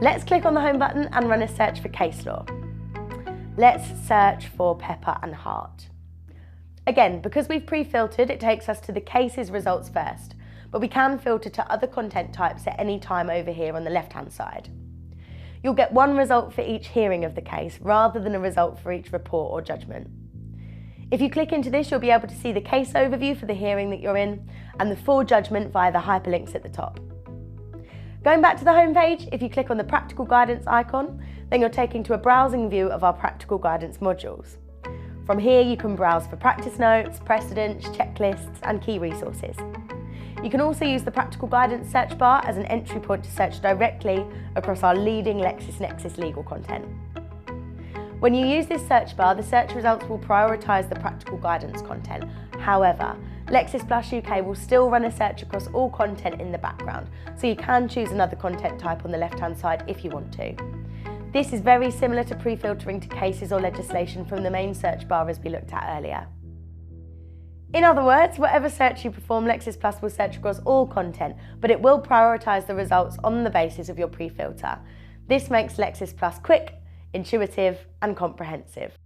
Let's click on the home button and run a search for case law. Let's search for Pepper and Hart. Again, because we've pre-filtered, it takes us to the cases results first, but we can filter to other content types at any time over here on the left-hand side. You'll get one result for each hearing of the case rather than a result for each report or judgment. If you click into this, you'll be able to see the case overview for the hearing that you're in and the full judgment via the hyperlinks at the top. Going back to the home page, if you click on the practical guidance icon, then you're taken to a browsing view of our practical guidance modules. From here, you can browse for practice notes, precedents, checklists, and key resources. You can also use the practical guidance search bar as an entry point to search directly across our leading LexisNexis legal content. When you use this search bar, the search results will prioritise the practical guidance content. However, Lexis Plus UK will still run a search across all content in the background, so you can choose another content type on the left-hand side if you want to. This is very similar to pre-filtering to cases or legislation from the main search bar as we looked at earlier. In other words, whatever search you perform, Lexis Plus will search across all content, but it will prioritise the results on the basis of your pre-filter. This makes Lexis Plus quick, intuitive and comprehensive.